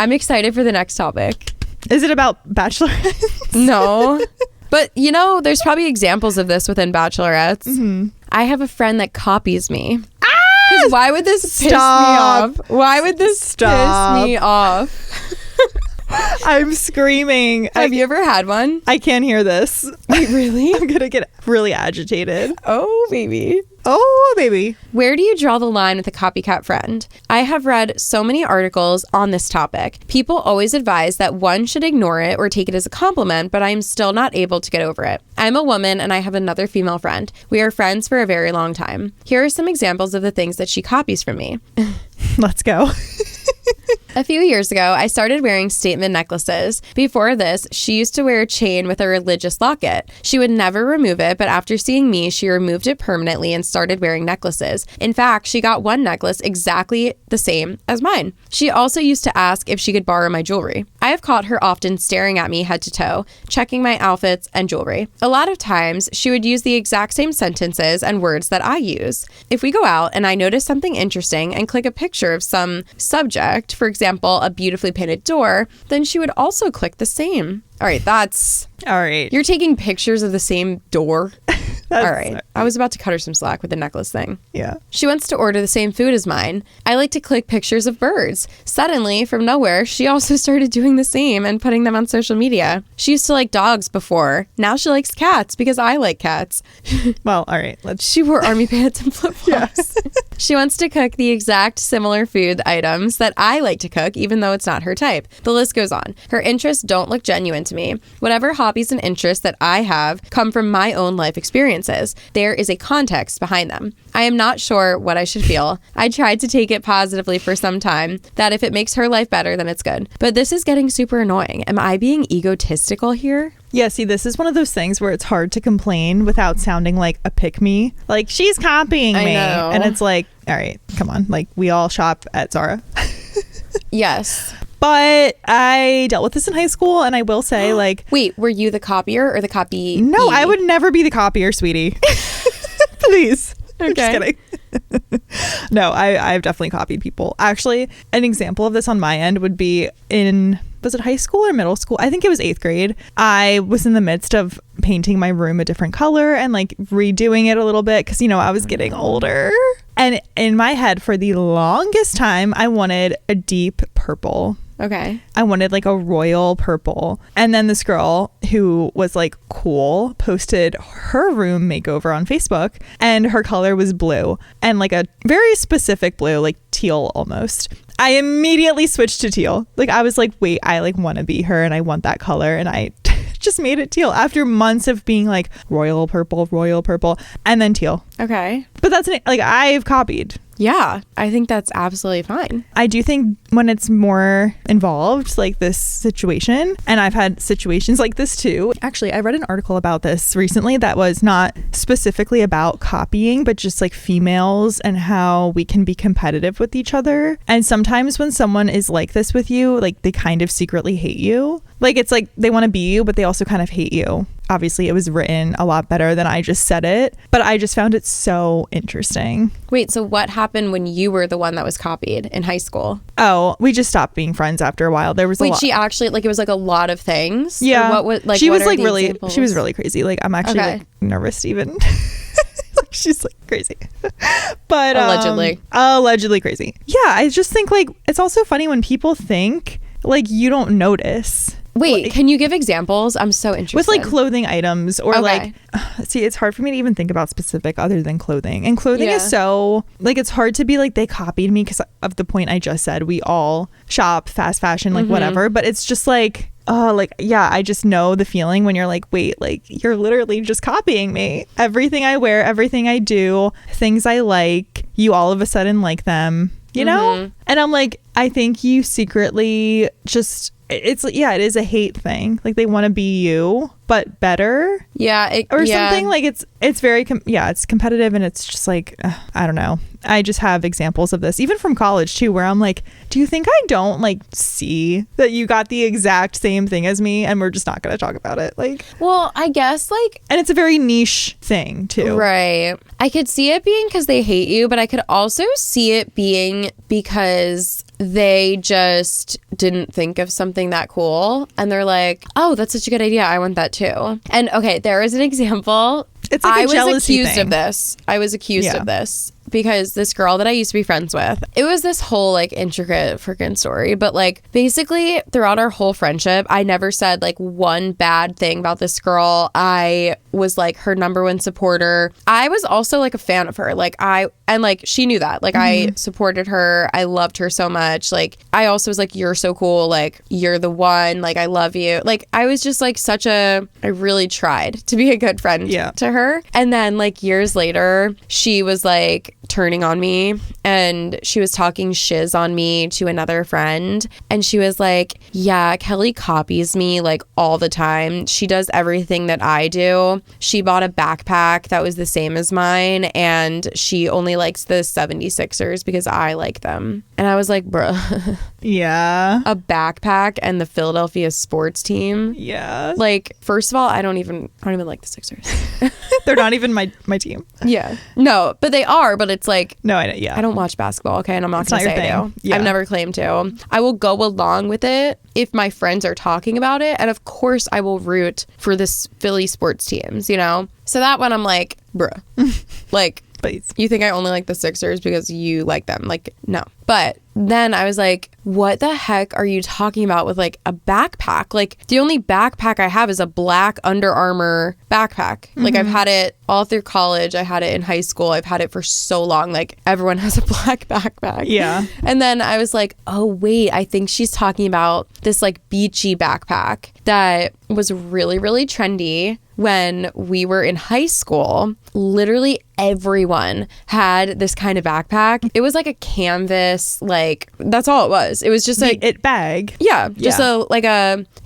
I'm excited for the next topic. Is it about bachelorettes? No. But, you know, there's probably examples of this within bachelorettes. Mm-hmm. I have a friend that copies me. Why would this piss me off? Why would this piss me off? I'm screaming. Have you ever had one? I can't hear this. Wait, really? I'm gonna get really agitated. Oh, baby. Oh, baby. Where do you draw the line with a copycat friend? I have read so many articles on this topic. People always advise that one should ignore it or take it as a compliment, but I'm still not able to get over it. I'm a woman and I have another female friend. We are friends for a very long time. Here are some examples of the things that she copies from me. Let's go. A few years ago, I started wearing statement necklaces. Before this, she used to wear a chain with a religious locket. She would never remove it, but after seeing me, she removed it permanently and started wearing necklaces. In fact, she got one necklace exactly the same as mine. She also used to ask if she could borrow my jewelry. I have caught her often staring at me head to toe, checking my outfits and jewelry. A lot of times, she would use the exact same sentences and words that I use. If we go out and I notice something interesting and click a picture of some subject, for example, a beautifully painted door, then she would also click the same. All right, all right. You're taking pictures of the same door? All right. I was about to cut her some slack with the necklace thing. Yeah. She wants to order the same food as mine. I like to click pictures of birds. Suddenly, from nowhere, she also started doing the same and putting them on social media. She used to like dogs before. Now she likes cats because I like cats. Well, all right. She wore army pants and flip-flops. She wants to cook the exact similar food items that I like to cook, even though it's not her type. The list goes on. Her interests don't look genuine to me. Whatever hobbies and interests that I have come from my own life experiences. There is a context behind them. I am not sure what I should feel. I tried to take it positively for some time, that if it makes her life better, then it's good. But this is getting super annoying. Am I being egotistical here? Yeah, see, this is one of those things where it's hard to complain without sounding like a pick-me. Like, she's copying me. I know. And it's like, all right, come on. Like, we all shop at Zara. Yes. But I dealt with this in high school, and I will say, like... Wait, were you the copier or the copy? No, I would never be the copier, sweetie. Please. Okay. I'm just kidding. No, I've definitely copied people. Actually, an example of this on my end would be was it high school or middle school? I think it was 8th grade. I was in the midst of painting my room a different color and like redoing it a little bit because, you know, I was getting older. And in my head, for the longest time, I wanted a deep purple. Okay. I wanted like a royal purple. And then this girl who was like cool posted her room makeover on Facebook, and her color was blue, and like a very specific blue, like teal almost. I immediately switched to teal. Like, I was like, wait, I like want to be her and I want that color. And I just made it teal after months of being like royal purple, and then teal. Okay. But that's like, I've copied. Yeah, I think that's absolutely fine. I do think when it's more involved, like this situation, and I've had situations like this too. Actually, I read an article about this recently that was not specifically about copying, but just like females and how we can be competitive with each other. And sometimes when someone is like this with you, like they kind of secretly hate you. Like, it's like they want to be you, but they also kind of hate you. Obviously, it was written a lot better than I just said it, but I just found it so interesting. Wait, so what happened when you were the one that was copied in high school? Oh, we just stopped being friends after a while. There was a lot. She actually, like, it was like a lot of things? Yeah. Or what was, like, she what was are like the really, examples? she was really crazy. Like, I'm actually Okay. like nervous to even. She's like crazy. But allegedly crazy. Yeah, I just think like it's also funny when people think like you don't notice. Wait, like, can you give examples? I'm so interested. with like clothing items or Okay. like see, it's hard for me to even think about specific other than clothing. And clothing Yeah. is so like, it's hard to be like they copied me because of the point I just said. We all shop fast fashion, like whatever, but it's just like like, yeah, I just know the feeling when you're like, wait, like you're literally just copying me. Everything I wear, everything I do, things I like, you all of a sudden like them, you know? And I'm like, I think you secretly just, it's, yeah, it is a hate thing. Like they want to be you, but better. Yeah. Something like it's very, it's competitive, and it's just like, I don't know. I just have examples of this, even from college too, where I'm like, do you think I don't like see that you got the exact same thing as me and we're just not going to talk about it? Like, well, I guess like, and it's a very niche thing too. right. I could see it being because they hate you, but I could also see it being because they just didn't think of something that cool. And they're like, oh, that's such a good idea. I want that too. And okay, there is an example. It's like a I was jealousy accused thing. of this. I was accused Yeah. of this because this girl that I used to be friends with, it was this whole like intricate freaking story. But like basically throughout our whole friendship, I never said like one bad thing about this girl. I was like her number one supporter. I was also like a fan of her. And she knew that. Like I supported her. I loved her so much. Like I also was like, you're so cool. Like you're the one. Like I love you. Like I was just like I really tried to be a good friend to her. And then like years later, she was like turning on me and she was talking shiz on me to another friend. And she was like, yeah, Kelly copies me like all the time. She does everything that I do. She bought a backpack that was the same as mine and she only likes the 76ers because I like them. And I was like, bruh. Yeah. A backpack and the Philadelphia sports team. Yeah. Like, first of all, I don't even like the Sixers. They're not even my team. Yeah. No, but they are, but it's like, No, I don't watch basketball, okay? And I'm not It's going to not your say I thing. do. Yeah. I've never claimed to. I will go along with it if my friends are talking about it. And of course, I will root for this Philly sports teams, you know? So that one, I'm like, bruh. Like, Please. you think I only like the Sixers because you like them? Like, no. But then I was like, what the heck are you talking about with like a backpack? Like the only backpack I have is a black Under Armour backpack. Like I've had it all through college. I had it in high school. I've had it for so long. Like everyone has a black backpack. Yeah. And then I was like, oh wait, I think she's talking about this like beachy backpack that was really, really trendy when we were in high school. Literally everyone had this kind of backpack. It was like a canvas, like that's all it was. It was just like it bag. yeah, just a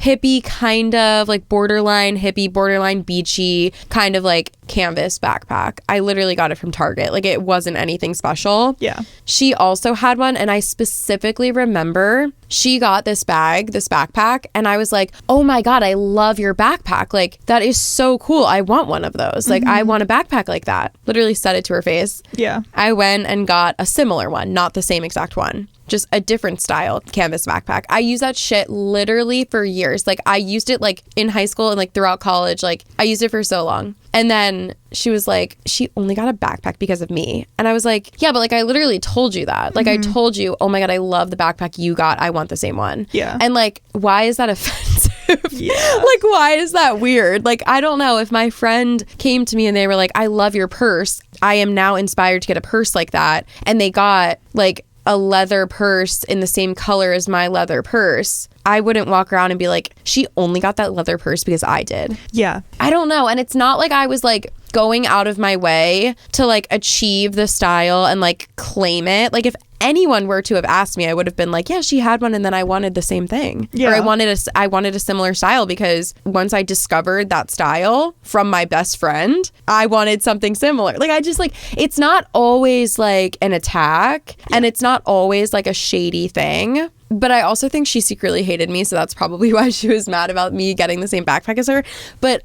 hippie kind of like borderline hippie, borderline beachy kind of like canvas backpack. I literally got it from Target. Like it wasn't anything special. Yeah. She also had one and I specifically remember she got this backpack and I was like, oh my God, I love your backpack. Like that is so cool. I want one of those. Like I want a backpack like that. Literally said it to her face. Yeah. I went and got a similar one, not the same exact one. Just a different style canvas backpack. I used that shit literally for years. Like I used it like in high school and like throughout college. Like I used it for so long. And then she was like, she only got a backpack because of me. And I was like, yeah, but like I literally told you that. Like I told you, oh my God, I love the backpack you got. I want the same one. Yeah. And like, why is that offensive? Yeah. Like, why is that weird? Like, I don't know. If my friend came to me and they were like, I love your purse. I am now inspired to get a purse like that. And they got like a leather purse in the same color as my leather purse, I wouldn't walk around and be like, she only got that leather purse because I did. Yeah. I don't know. And it's not like I was like going out of my way to like achieve the style and like claim it. Like if anyone were to have asked me, I would have been like, yeah, she had one and then I wanted the same thing. Yeah. Or I wanted a similar style because once I discovered that style from my best friend, I wanted something similar. Like I just like, it's not always like an attack and it's not always like a shady thing. But I also think she secretly hated me, so that's probably why she was mad about me getting the same backpack as her. But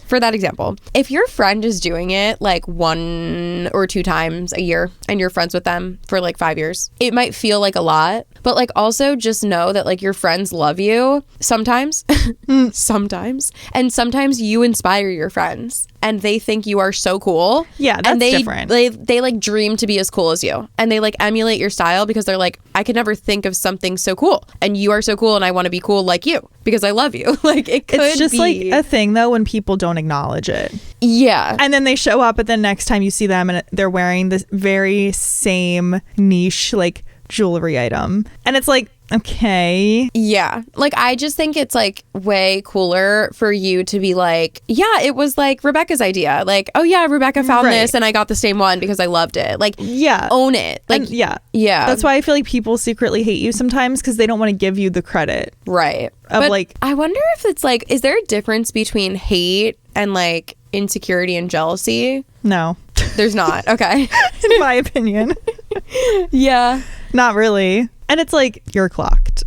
for that example, if your friend is doing it like 1 or 2 times a year and you're friends with them for like 5 years, it might feel like a lot. But like also just know that like your friends love you sometimes, sometimes. And sometimes you inspire your friends and they think you are so cool. Yeah, that's and different. They like dream to be as cool as you. And they like emulate your style because they're like, I could never think of something so cool. And you are so cool and I want to be cool like you because I love you. Like it could be. It's just like a thing though when people don't acknowledge it. Yeah. And then they show up, but then next time you see them and they're wearing this very same niche like jewelry item. And it's like, okay. Yeah. Like, I just think it's like way cooler for you to be like, yeah, it was like Rebecca's idea. Like, oh yeah, Rebecca found Right. this and I got the same one because I loved it. Like, Yeah. own it. Like, And yeah. yeah. That's why I feel like people secretly hate you sometimes because they don't want to give you the credit. right. Of, But like- I wonder if it's like, is there a difference between hate and like insecurity and jealousy? No. There's not. Okay. In my opinion. Yeah. Not really. And it's like, you're clocked.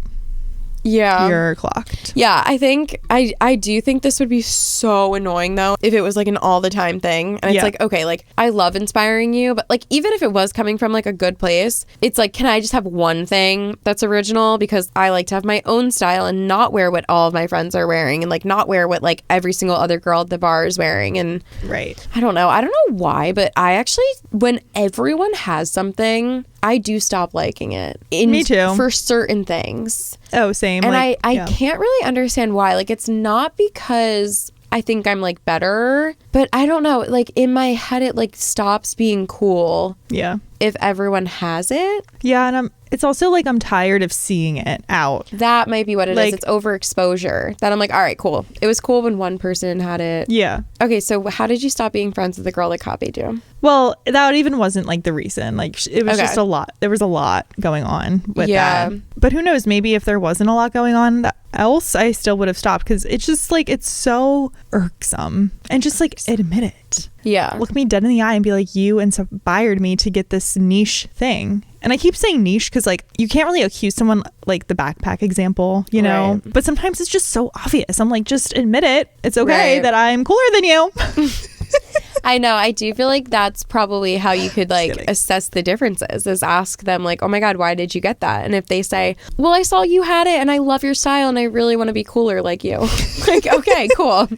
Yeah. You're clocked. Yeah, I think I do think this would be so annoying though if it was like an all the time thing. And it's like, okay, like I love inspiring you, but like even if it was coming from like a good place, it's like, can I just have one thing that's original? Because I like to have my own style and not wear what all of my friends are wearing and like not wear what like every single other girl at the bar is wearing. And right. I don't know why, but I actually, when everyone has something, I do stop liking it. Me too. For certain things. Oh, same. And like, I can't really understand why. Like, it's not because I think I'm like better, but I don't know. Like in my head, it like stops being cool. Yeah. If everyone has it. Yeah. And it's also like I'm tired of seeing it out. That might be what it like, is. It's overexposure. That I'm like, all right, cool. It was cool when one person had it. Yeah. Okay. So how did you stop being friends with the girl that copied you? Well, that even wasn't like the reason. Like it was just a lot. There was a lot going on with that. But who knows? Maybe if there wasn't a lot going on else, I still would have stopped because it's just like it's so irksome. And just like admit it. Yeah. Look me dead in the eye and be like, you inspired me to get this niche thing. And I keep saying niche because like you can't really accuse someone like the backpack example, you know, right. But sometimes it's just so obvious. I'm like, just admit it. It's okay that I'm cooler than you. I know. I do feel like that's probably how you could like assess the differences is ask them like, oh my God, why did you get that? And if they say, well, I saw you had it and I love your style and I really want to be cooler like you. Like, okay, cool.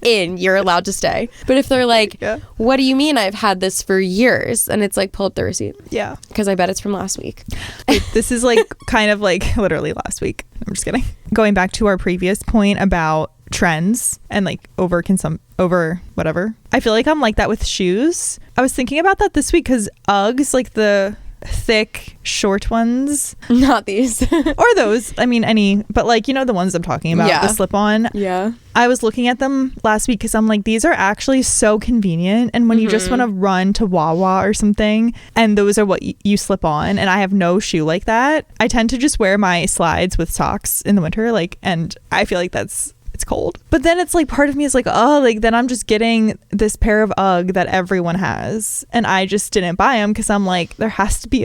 You're allowed to stay. But if they're like, what do you mean I've had this for years? And it's like, pull up the receipt. Yeah. Because I bet it's from last week. This is like kind of like literally last week. I'm just kidding. Going back to our previous point about trends and like over whatever. I feel like I'm like that with shoes. I was thinking about that this week because Uggs, like the thick short ones, not these or those, I mean any, but like you know the ones I'm talking about, the slip-on. I was looking at them last week because I'm like, these are actually so convenient, and when you just want to run to Wawa or something and those are what you slip on, and I have no shoe like that, I tend to just wear my slides with socks in the winter, like, and I feel like it's cold. But then it's like part of me is like, oh, like then I'm just getting this pair of UGG that everyone has and I just didn't buy them because I'm like, there has to be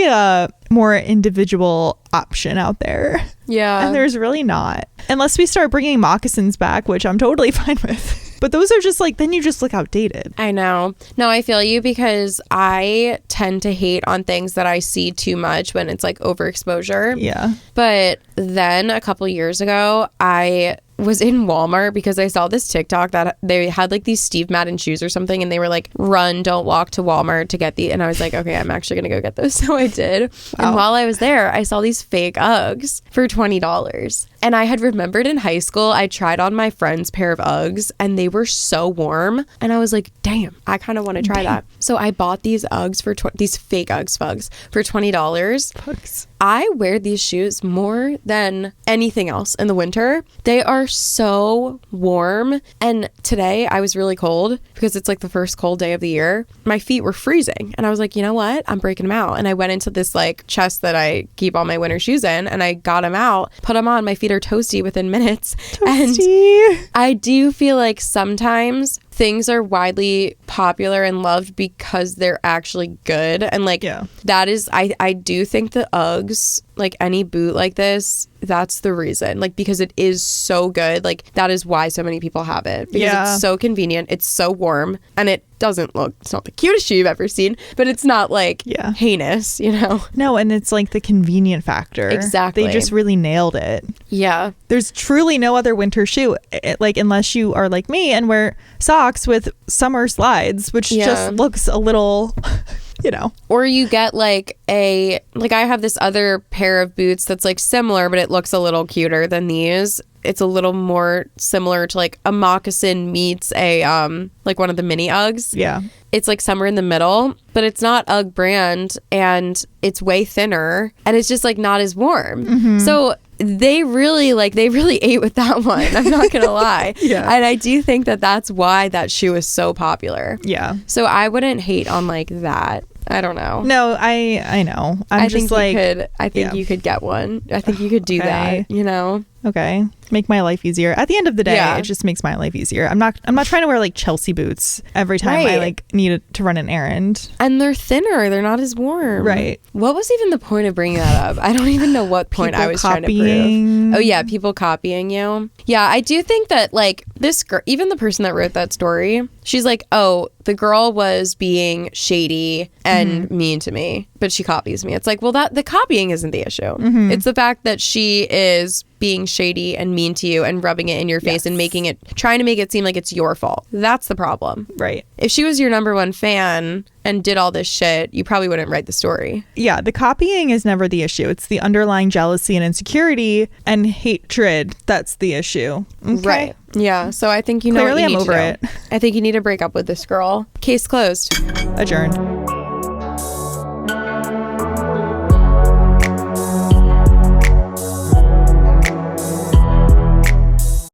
a more individual option out there. Yeah. And there's really not. Unless we start bringing moccasins back, which I'm totally fine with. But those are just like, then you just look outdated. I know. No, I feel you because I tend to hate on things that I see too much when it's like overexposure. Yeah. But then a couple years ago, I was in Walmart because I saw this TikTok that they had like these Steve Madden shoes or something, and they were like, run, don't walk to Walmart to get the, and I was like, okay, I'm actually gonna go get those. So I did. Wow. And while I was there, I saw these fake Uggs for $20. And I had remembered in high school, I tried on my friend's pair of Uggs and they were so warm. And I was like, damn, I kind of want to try that. So I bought these Uggs for these fake Uggs for $20. Pugs. I wear these shoes more than anything else in the winter. They are so warm. And today I was really cold because it's like the first cold day of the year. My feet were freezing. And I was like, you know what? I'm breaking them out. And I went into this like chest that I keep all my winter shoes in, and I got them out, put them on. My feet are toasty within minutes. Toasty. And I do feel like sometimes things are widely popular and loved because they're actually good. And like, that is, I do think the Uggs, like any boot like this, that's the reason. Like, because it is so good. Like, that is why so many people have it. Because it's so convenient. It's so warm. And it doesn't look, it's not the cutest shoe you've ever seen, but it's not like heinous, you know? No, and it's like the convenient factor. Exactly. They just really nailed it. Yeah. There's truly no other winter shoe, like, unless you are like me and wear socks with summer slides, which just looks a little... you know, or you get like I have this other pair of boots that's like similar, but it looks a little cuter than these. It's a little more similar to like a moccasin meets a like one of the mini Uggs. Yeah. It's like somewhere in the middle, but it's not UGG brand and it's way thinner and it's just like not as warm. Mm-hmm. So they really ate with that one. I'm not going to lie. Yeah. And I do think that that's why that shoe is so popular. Yeah. So I wouldn't hate on like that. I don't know. No, I know. I think you could get one. I think you could do that, you know? Okay. Make my life easier. At the end of the day, Yeah. it just makes my life easier. I'm not trying to wear like Chelsea boots every time I Right. like need to run an errand. And they're thinner. They're not as warm. Right. What was even the point of bringing that up? I don't even know what point People I was trying to copying. prove. Oh, yeah. People copying you. Yeah. I do think that like this girl, even the person that wrote that story, she's like, oh, the girl was being shady and mean to me, but she copies me. It's like, well, that the copying isn't the issue. It's the fact that she is being shady and mean to you and rubbing it in your face and trying to make it seem like it's your fault. That's the problem. Right. If she was your number one fan and did all this shit, you probably wouldn't write the story. Yeah, the copying is never the issue. It's the underlying jealousy and insecurity and hatred that's the issue. Okay? Right. Yeah. So I think you know Clearly what you I'm need over to do. it. I think you need to break up with this girl. Case closed. Adjourned.